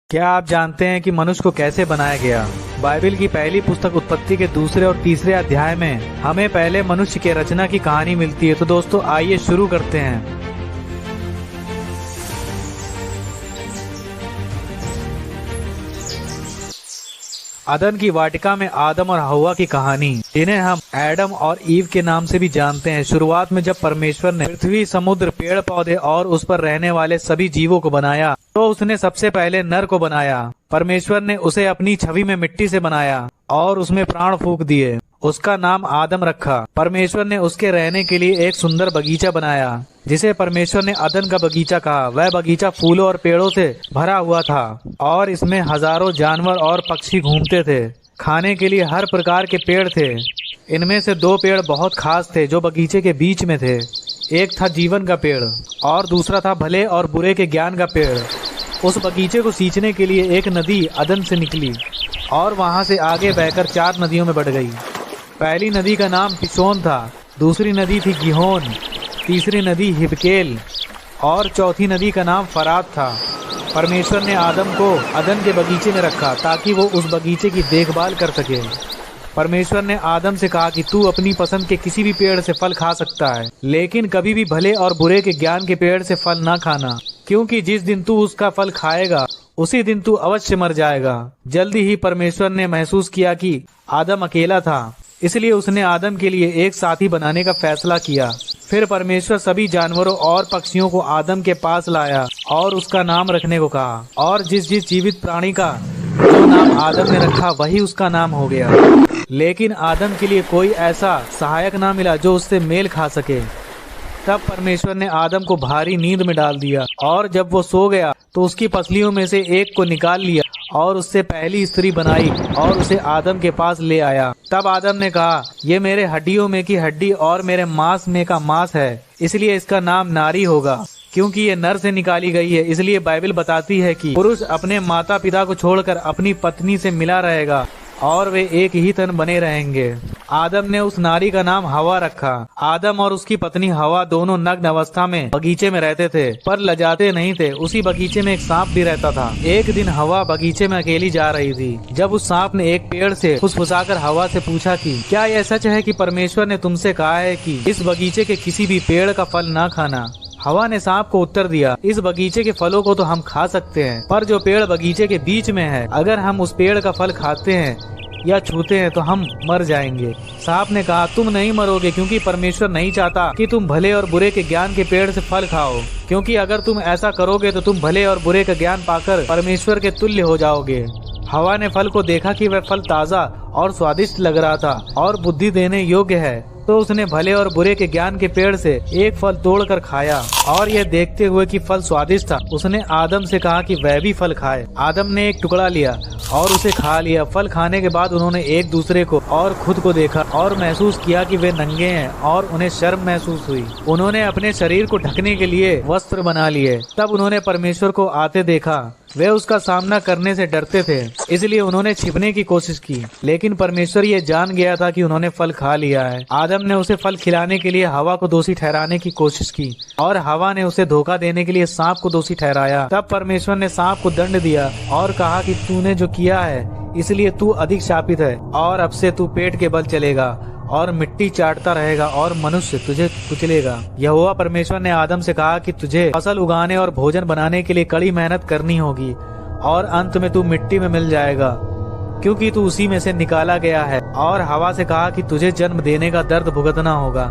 क्या आप जानते हैं कि मनुष्य को कैसे बनाया गया? बाइबल की पहली पुस्तक उत्पत्ति के दूसरे और तीसरे अध्याय में हमें पहले मनुष्य के रचना की कहानी मिलती है। तो दोस्तों आइए शुरू करते हैं। अदन की वाटिका में आदम और हव्वा की कहानी, जिन्हें हम एडम और ईव के नाम से भी जानते हैं। शुरुआत में जब परमेश्वर ने पृथ्वी, समुद्र, पेड़ पौधे और उस पर रहने वाले सभी जीवों को बनाया, तो उसने सबसे पहले नर को बनाया। परमेश्वर ने उसे अपनी छवि में मिट्टी से बनाया और उसमें प्राण फूंक दिए। उसका नाम आदम रखा। परमेश्वर ने उसके रहने के लिए एक सुंदर बगीचा बनाया, जिसे परमेश्वर ने अदन का बगीचा कहा। वह बगीचा फूलों और पेड़ों से भरा हुआ था और इसमें हजारों जानवर और पक्षी घूमते थे। खाने के लिए हर प्रकार के पेड़ थे। इनमें से दो पेड़ बहुत खास थे जो बगीचे के बीच में थे। एक था जीवन का पेड़ और दूसरा था भले और बुरे के ज्ञान का पेड़। उस बगीचे को सींचने के लिए एक नदी अदन से निकली और वहां से आगे बहकर 4 नदियों में बढ़ गई। पहली नदी का नाम पिसोन था, दूसरी नदी थी गिहोन, तीसरी नदी हिबकेल और चौथी नदी का नाम फरात था। परमेश्वर ने आदम को अदन के बगीचे में रखा ताकि वो उस बगीचे की देखभाल कर सके। परमेश्वर ने आदम से कहा कि तू अपनी पसंद के किसी भी पेड़ से फल खा सकता है, लेकिन कभी भी भले और बुरे के ज्ञान के पेड़ से फल ना खाना, क्योंकि जिस दिन तू उसका फल खाएगा उसी दिन तू अवश्य मर जाएगा। जल्दी ही परमेश्वर ने महसूस किया कि आदम अकेला था, इसलिए उसने आदम के लिए एक साथी बनाने का फैसला किया। फिर परमेश्वर सभी जानवरों और पक्षियों को आदम के पास लाया और उसका नाम रखने को कहा। और जिस जिस जीवित प्राणी का जो नाम आदम ने रखा वही उसका नाम हो गया। लेकिन आदम के लिए कोई ऐसा सहायक ना मिला जो उससे मेल खा सके। तब परमेश्वर ने आदम को भारी नींद में डाल दिया और जब वो सो गया तो उसकी पसलियों में से एक को निकाल लिया और उससे पहली स्त्री बनाई और उसे आदम के पास ले आया। तब आदम ने कहा, ये मेरे हड्डियों में की हड्डी और मेरे मांस में का मांस है, इसलिए इसका नाम नारी होगा, क्योंकि ये नर से निकाली गई है। इसलिए बाइबल बताती है कि पुरुष अपने माता पिता को छोड़कर अपनी पत्नी से मिला रहेगा और वे एक ही तन बने रहेंगे। आदम ने उस नारी का नाम हवा रखा। आदम और उसकी पत्नी हवा दोनों नग्न अवस्था में बगीचे में रहते थे, पर लजाते नहीं थे। उसी बगीचे में एक सांप भी रहता था। एक दिन हवा बगीचे में अकेली जा रही थी, जब उस सांप ने एक पेड़ से फुसफुसाकर हवा से पूछा कि क्या यह सच है कि परमेश्वर ने तुमसे कहा है कि इस बगीचे के किसी भी पेड़ का फल न खाना? हवा ने सांप को उत्तर दिया, इस बगीचे के फलों को तो हम खा सकते हैं, पर जो पेड़ बगीचे के बीच में है, अगर हम उस पेड़ का फल खाते हैं या छूते हैं तो हम मर जाएंगे। सांप ने कहा, तुम नहीं मरोगे, क्योंकि परमेश्वर नहीं चाहता कि तुम भले और बुरे के ज्ञान के पेड़ से फल खाओ, क्योंकि अगर तुम ऐसा करोगे तो तुम भले और बुरे का ज्ञान पाकर परमेश्वर के तुल्य हो जाओगे। हवा ने फल को देखा कि वह फल ताजा और स्वादिष्ट लग रहा था और बुद्धि देने योग्य है, तो उसने भले और बुरे के ज्ञान के पेड़ से एक फल तोड़कर खाया और यह देखते हुए कि फल स्वादिष्ट था, उसने आदम से कहा कि वह भी फल खाए। आदम ने एक टुकड़ा लिया और उसे खा लिया। फल खाने के बाद उन्होंने एक दूसरे को और खुद को देखा और महसूस किया कि वे नंगे हैं और उन्हें शर्म महसूस हुई। उन्होंने अपने शरीर को ढकने के लिए वस्त्र बना लिए। तब उन्होंने परमेश्वर को आते देखा। वे उसका सामना करने से डरते थे, इसलिए उन्होंने छिपने की कोशिश की, लेकिन परमेश्वर ये जान गया था कि उन्होंने फल खा लिया है। आदम ने उसे फल खिलाने के लिए हवा को दोषी ठहराने की कोशिश की और हवा ने उसे धोखा देने के लिए सांप को दोषी ठहराया। तब परमेश्वर ने सांप को दंड दिया और कहा कि तूने जो किया है इसलिए तू अधिक शापित है और अब से तू पेट के बल चलेगा और मिट्टी चाटता रहेगा और मनुष्य तुझे कुचलेगा। यहोवा परमेश्वर ने आदम से कहा कि तुझे फसल उगाने और भोजन बनाने के लिए कड़ी मेहनत करनी होगी और अंत में तू मिट्टी में मिल जाएगा, क्योंकि तू उसी में से निकाला गया है। और हवा से कहा कि तुझे जन्म देने का दर्द भुगतना होगा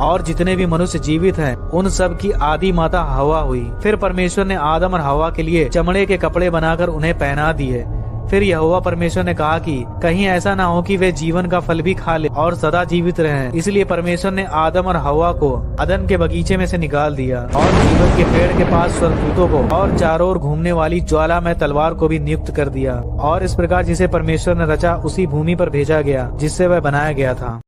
और जितने भी मनुष्य जीवित हैं उन सब की आदि माता हवा हुई। फिर परमेश्वर ने आदम और हवा के लिए चमड़े के कपड़े बनाकर उन्हें पहना दिए। फिर यहोवा परमेश्वर ने कहा कि कहीं ऐसा ना हो कि वे जीवन का फल भी खा ले और सदा जीवित रहें। इसलिए परमेश्वर ने आदम और हवा को अदन के बगीचे में से निकाल दिया और जीवन के पेड़ के पास स्वर्गदूतों को और चारों ओर घूमने वाली ज्वाला में तलवार को भी नियुक्त कर दिया। और इस प्रकार जिसे परमेश्वर ने रचा उसी भूमि पर भेजा गया जिससे वह बनाया गया था।